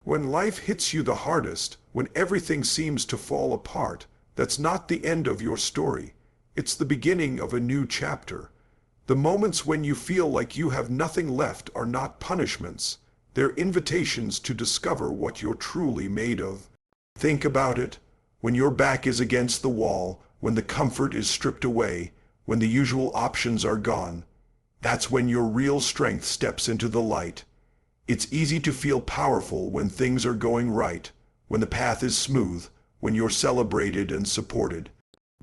When life hits you the hardest, when everything seems to fall apart, that's not the end of your story. It's the beginning of a new chapter. The moments when you feel like you have nothing left are not punishments. They're invitations to discover what you're truly made of. Think about it. When your back is against the wall, when the comfort is stripped away, when the usual options are gone, that's when your real strength steps into the light. It's easy to feel powerful when things are going right, when the path is smooth, when you're celebrated and supported.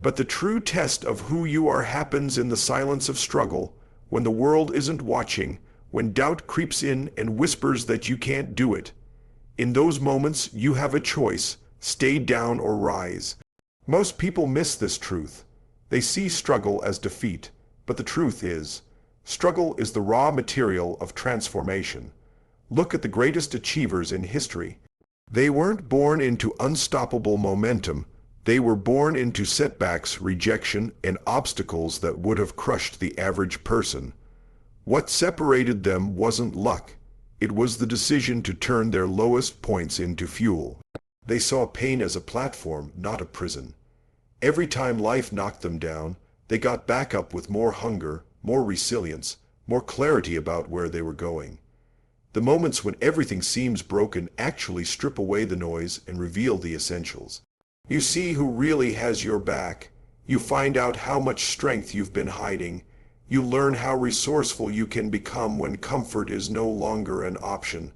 But the true test of who you are happens in the silence of struggle, when the world isn't watching, when doubt creeps in and whispers that you can't do it. In those moments, you have a choice: stay down or rise. Most people miss this truth. They see struggle as defeat, but the truth is, struggle is the raw material of transformation. Look at the greatest achievers in history. They weren't born into unstoppable momentum. They were born into setbacks, rejection, and obstacles that would have crushed the average person. What separated them wasn't luck. It was the decision to turn their lowest points into fuel. They saw pain as a platform, not a prison. Every time life knocked them down, they got back up with more hunger, more resilience, more clarity about where they were going. The moments when everything seems broken actually strip away the noise and reveal the essentials. You see who really has your back. You find out how much strength you've been hiding. You learn how resourceful you can become when comfort is no longer an option.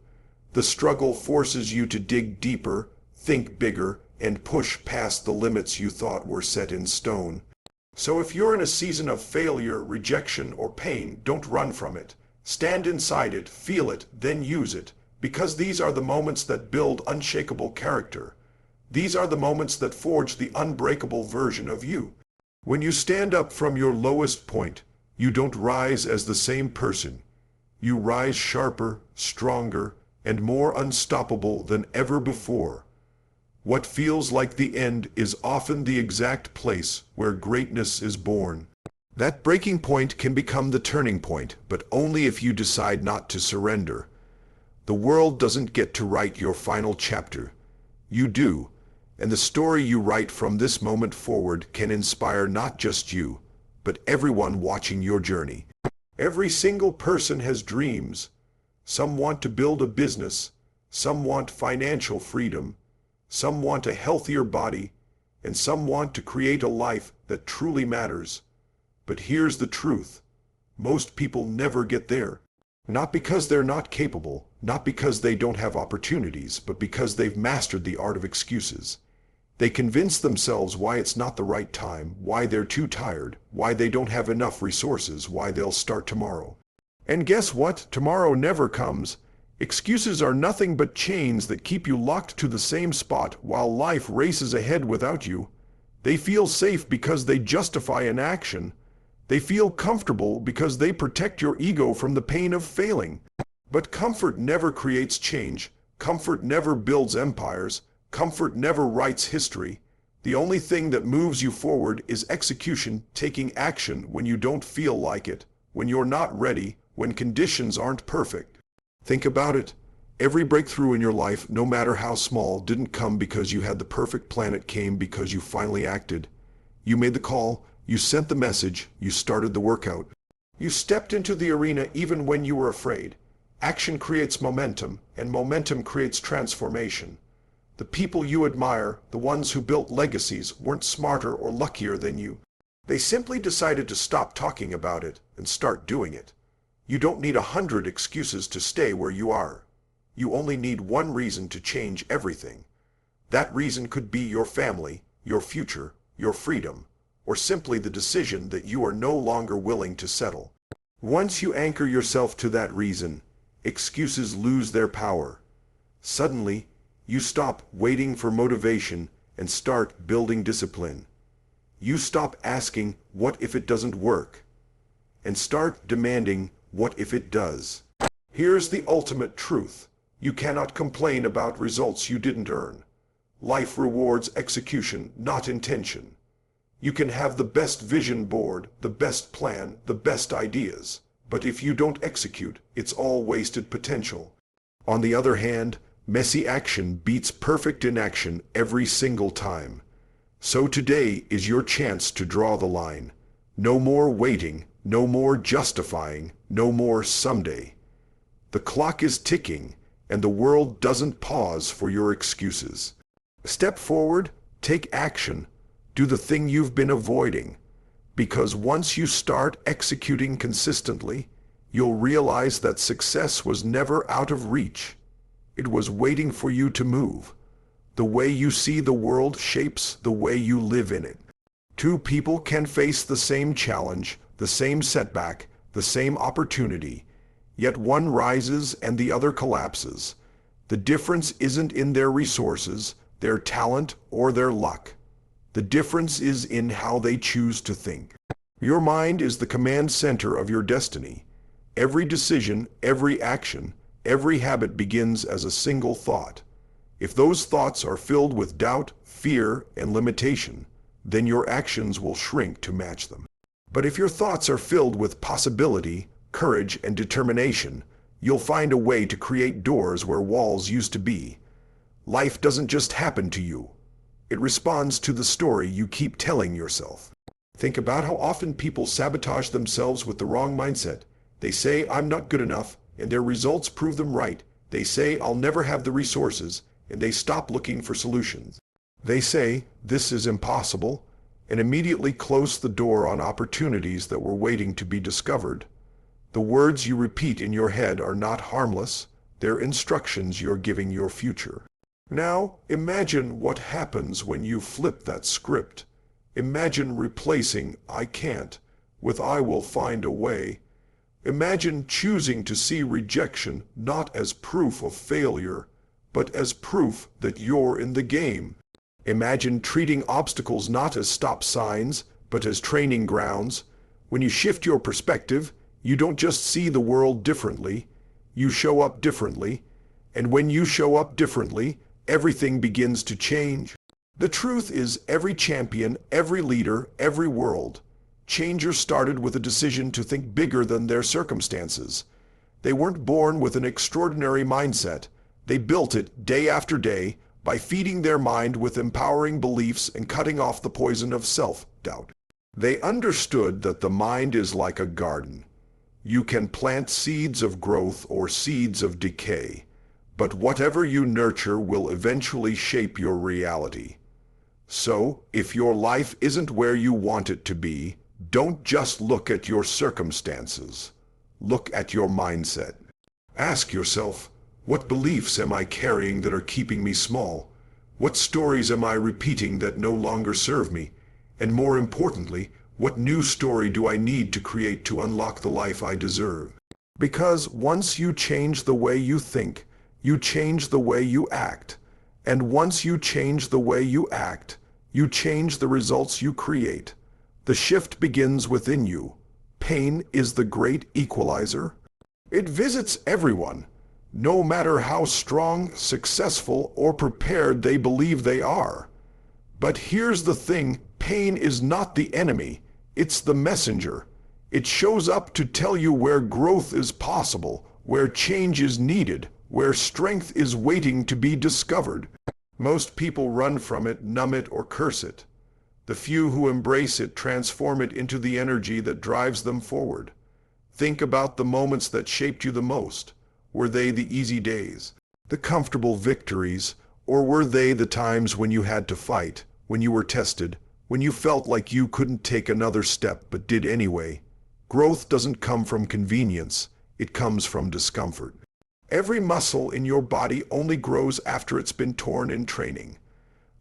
The struggle forces you to dig deeper, think bigger, and push past the limits you thought were set in stone. So if you're in a season of failure, rejection, or pain, don't run from it. Stand inside it, feel it, then use it, because these are the moments that build unshakable character. These are the moments that forge the unbreakable version of you. When you stand up from your lowest point, you don't rise as the same person. You rise sharper, stronger, and more unstoppable than ever before. What feels like the end is often the exact place where greatness is born. That breaking point can become the turning point, but only if you decide not to surrender. The world doesn't get to write your final chapter. You do, and the story you write from this moment forward can inspire not just you, but everyone watching your journey. Every single person has dreams. Some want to build a business, some want financial freedom, some want a healthier body, and some want to create a life that truly matters. But here's the truth. Most people never get there. Not because they're not capable, not because they don't have opportunities, but because they've mastered the art of excuses. They convince themselves why it's not the right time, why they're too tired, why they don't have enough resources, why they'll start tomorrow. And guess what? Tomorrow never comes. Excuses are nothing but chains that keep you locked to the same spot while life races ahead without you. They feel safe because they justify inaction. They feel comfortable because they protect your ego from the pain of failing. But comfort never creates change. Comfort never builds empires. Comfort never writes history. The only thing that moves you forward is execution, taking action when you don't feel like it, when you're not ready, when conditions aren't perfect. Think about it. Every breakthrough in your life, no matter how small, didn't come because you had the perfect plan. It came because you finally acted. You made the call. You sent the message, you started the workout. You stepped into the arena even when you were afraid. Action creates momentum, and momentum creates transformation. The people you admire, the ones who built legacies, weren't smarter or luckier than you. They simply decided to stop talking about it and start doing it. You don't need 100 excuses to stay where you are. You only need one reason to change everything. That reason could be your family, your future, your freedom, or simply the decision that you are no longer willing to settle. Once you anchor yourself to that reason, excuses lose their power. Suddenly, you stop waiting for motivation and start building discipline. You stop asking, "What if it doesn't work?" and start demanding, "What if it does?" Here's the ultimate truth. You cannot complain about results you didn't earn. Life rewards execution, not intention. You can have the best vision board, the best plan, the best ideas, but if you don't execute, it's all wasted potential. On the other hand, Messy action beats perfect inaction every single time. So today is your chance to draw the line. No more waiting, no more justifying, no more someday. The clock is ticking, and the world doesn't pause for your excuses. Step forward, take action, do the thing you've been avoiding. Because once you start executing consistently, you'll realize that success was never out of reach. It was waiting for you to move. The way you see the world shapes the way you live in it. Two people can face the same challenge, the same setback, the same opportunity, yet one rises and the other collapses. The difference isn't in their resources, their talent, or their luck. The difference is in how they choose to think. Your mind is the command center of your destiny. Every decision, every action, every habit begins as a single thought. If those thoughts are filled with doubt, fear, and limitation, then your actions will shrink to match them. But if your thoughts are filled with possibility, courage, and determination, you'll find a way to create doors where walls used to be. Life doesn't just happen to you. It responds to the story you keep telling yourself. Think about how often people sabotage themselves with the wrong mindset. They say, "I'm not good enough," and their results prove them right. They say, "I'll never have the resources," and they stop looking for solutions. They say, "This is impossible," and immediately close the door on opportunities that were waiting to be discovered. The words you repeat in your head are not harmless. They're instructions you're giving your future. Now, imagine what happens when you flip that script. Imagine replacing "I can't" with "I will find a way." Imagine choosing to see rejection not as proof of failure, but as proof that you're in the game. Imagine treating obstacles not as stop signs, but as training grounds. When you shift your perspective, you don't just see the world differently, you show up differently. And when you show up differently, everything begins to change. The truth is, every champion, every leader, every world changer started with a decision to think bigger than their circumstances. They weren't born with an extraordinary mindset. They built it day after day by feeding their mind with empowering beliefs and cutting off the poison of self-doubt. They understood that the mind is like a garden. You can plant seeds of growth or seeds of decay, but whatever you nurture will eventually shape your reality. So, if your life isn't where you want it to be, don't just look at your circumstances. Look at your mindset. Ask yourself, what beliefs am I carrying that are keeping me small? What stories am I repeating that no longer serve me? And more importantly, what new story do I need to create to unlock the life I deserve? Because once you change the way you think, you change the way you act. And once you change the way you act, you change the results you create. The shift begins within you. Pain is the great equalizer. It visits everyone, no matter how strong, successful, or prepared they believe they are. But here's the thing, pain is not the enemy, it's the messenger. It shows up to tell you where growth is possible, where change is needed, where strength is waiting to be discovered. Most people run from it, numb it, or curse it. The few who embrace it transform it into the energy that drives them forward. Think about the moments that shaped you the most. Were they the easy days, the comfortable victories, or were they the times when you had to fight, when you were tested, when you felt like you couldn't take another step but did anyway? Growth doesn't come from convenience, it comes from discomfort. Every muscle in your body only grows after it's been torn in training.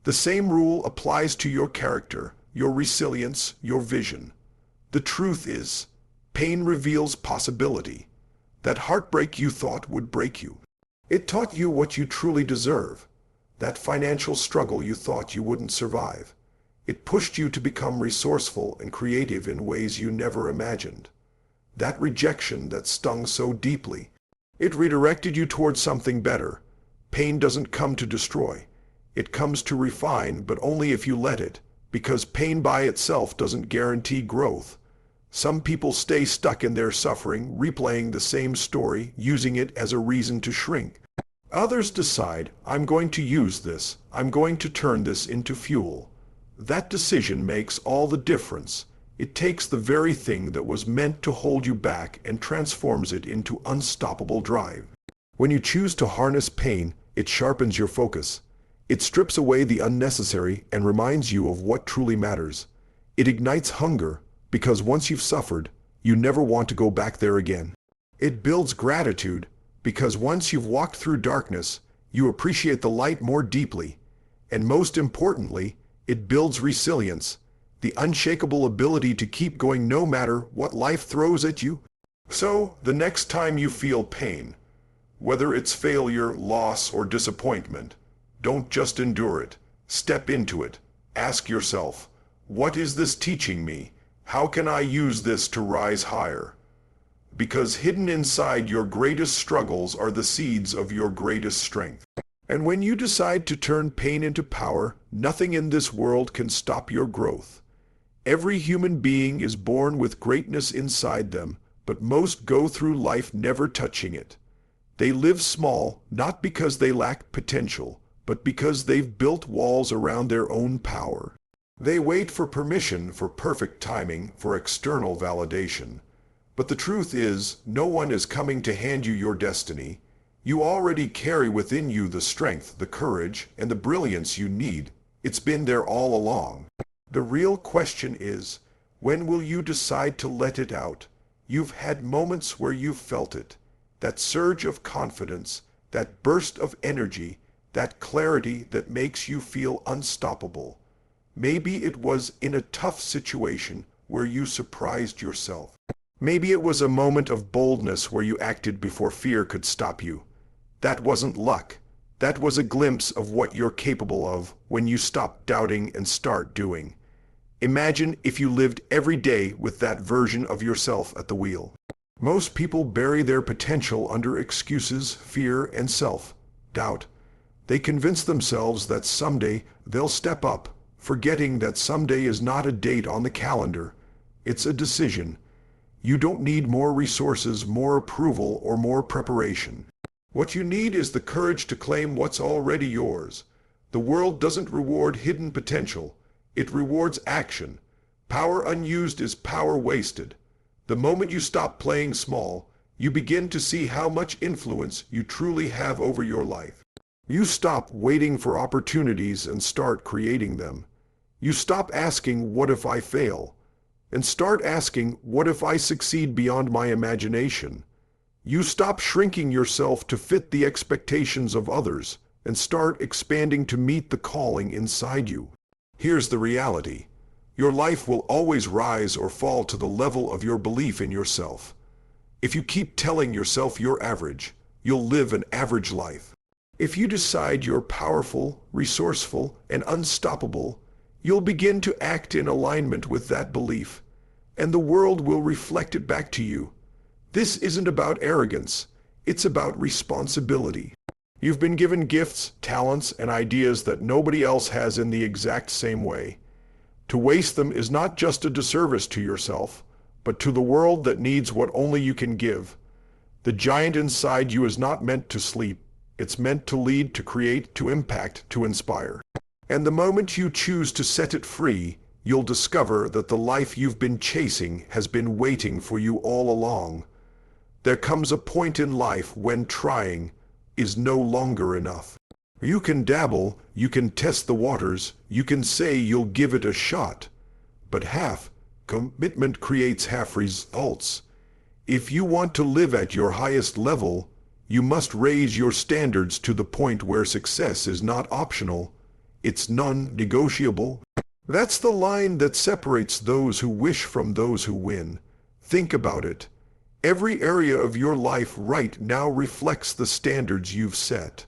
The same rule applies to your character, your resilience, your vision. The truth is, pain reveals possibility. That heartbreak you thought would break you. It taught you what you truly deserve. That financial struggle you thought you wouldn't survive. It pushed you to become resourceful and creative in ways you never imagined. That rejection that stung so deeply, it redirected you towards something better. Pain doesn't come to destroy. It comes to refine, but only if you let it, because pain by itself doesn't guarantee growth. Some people stay stuck in their suffering, replaying the same story, using it as a reason to shrink. Others decide, I'm going to use this, I'm going to turn this into fuel. That decision makes all the difference. It takes the very thing that was meant to hold you back and transforms it into unstoppable drive. When you choose to harness pain, it sharpens your focus. It strips away the unnecessary and reminds you of what truly matters. It ignites hunger, because once you've suffered, you never want to go back there again. It builds gratitude, because once you've walked through darkness, you appreciate the light more deeply. And most importantly, it builds resilience, the unshakable ability to keep going no matter what life throws at you. So, the next time you feel pain, whether it's failure, loss, or disappointment, don't just endure it. Step into it. Ask yourself, what is this teaching me? How can I use this to rise higher? Because hidden inside your greatest struggles are the seeds of your greatest strength. And when you decide to turn pain into power, nothing in this world can stop your growth. Every human being is born with greatness inside them, but most go through life never touching it. They live small, not because they lack potential, but because they've built walls around their own power. They wait for permission, for perfect timing, for external validation. But the truth is, no one is coming to hand you your destiny. You already carry within you the strength, the courage, and the brilliance you need. It's been there all along. The real question is, when will you decide to let it out? You've had moments where you've felt it. That surge of confidence, that burst of energy, that clarity that makes you feel unstoppable. Maybe it was in a tough situation where you surprised yourself. Maybe it was a moment of boldness where you acted before fear could stop you. That wasn't luck. That was a glimpse of what you're capable of when you stop doubting and start doing. Imagine if you lived every day with that version of yourself at the wheel. Most people bury their potential under excuses, fear, and self-doubt. They convince themselves that someday they'll step up, forgetting that someday is not a date on the calendar. It's a decision. You don't need more resources, more approval, or more preparation. What you need is the courage to claim what's already yours. The world doesn't reward hidden potential. It rewards action. Power unused is power wasted. The moment you stop playing small, you begin to see how much influence you truly have over your life. You stop waiting for opportunities and start creating them. You stop asking, what if I fail? And start asking, what if I succeed beyond my imagination? You stop shrinking yourself to fit the expectations of others and start expanding to meet the calling inside you. Here's the reality. Your life will always rise or fall to the level of your belief in yourself. If you keep telling yourself you're average, you'll live an average life. If you decide you're powerful, resourceful, and unstoppable, you'll begin to act in alignment with that belief, and the world will reflect it back to you. This isn't about arrogance, it's about responsibility. You've been given gifts, talents, and ideas that nobody else has in the exact same way. To waste them is not just a disservice to yourself, but to the world that needs what only you can give. The giant inside you is not meant to sleep. It's meant to lead, to create, to impact, to inspire. And the moment you choose to set it free, you'll discover that the life you've been chasing has been waiting for you all along. There comes a point in life when trying is no longer enough. You can dabble, you can test the waters, you can say you'll give it a shot. But half commitment creates half results. If you want to live at your highest level, you must raise your standards to the point where success is not optional, it's non-negotiable. That's the line that separates those who wish from those who win. Think about it. Every area of your life right now reflects the standards you've set.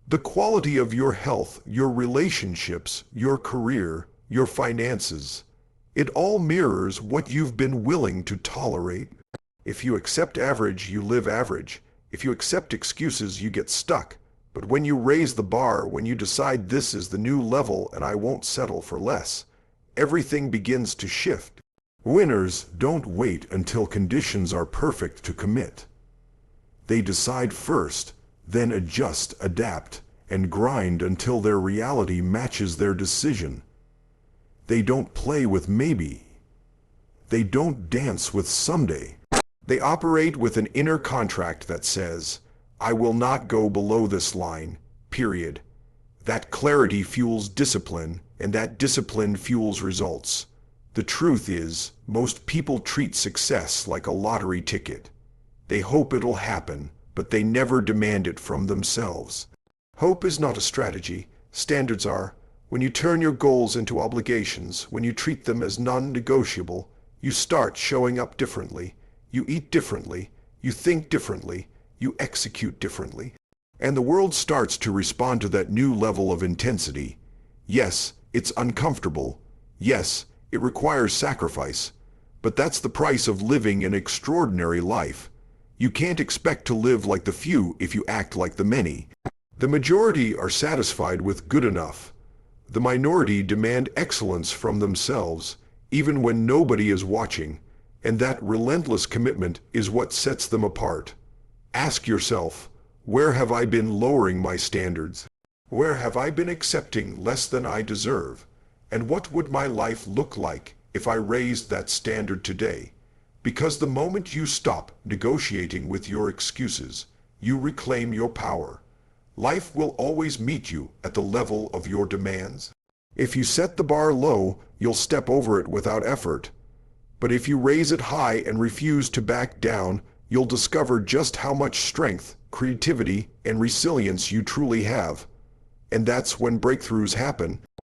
The quality of your health, your relationships, your career, your finances. It all mirrors what you've been willing to tolerate. If you accept average, you live average. If you accept excuses, you get stuck. But when you raise the bar, when you decide this is the new level and I won't settle for less, everything begins to shift. Winners don't wait until conditions are perfect to commit. They decide first, then adjust, adapt, and grind until their reality matches their decision. They don't play with maybe. They don't dance with someday. They operate with an inner contract that says, I will not go below this line, period. That clarity fuels discipline, and that discipline fuels results. The truth is, most people treat success like a lottery ticket. They hope it'll happen, but they never demand it from themselves. Hope is not a strategy. Standards are. When you turn your goals into obligations, when you treat them as non-negotiable, you start showing up differently. You eat differently. You think differently. You execute differently. And the world starts to respond to that new level of intensity. Yes, it's uncomfortable. Yes, it requires sacrifice. But that's the price of living an extraordinary life. You can't expect to live like the few if you act like the many. The majority are satisfied with good enough. The minority demand excellence from themselves, even when nobody is watching, and that relentless commitment is what sets them apart. Ask yourself, where have I been lowering my standards? Where have I been accepting less than I deserve? And what would my life look like if I raised that standard today? Because the moment you stop negotiating with your excuses, you reclaim your power. Life will always meet you at the level of your demands. If you set the bar low, you'll step over it without effort. But if you raise it high and refuse to back down, you'll discover just how much strength, creativity, and resilience you truly have. And that's when breakthroughs happen.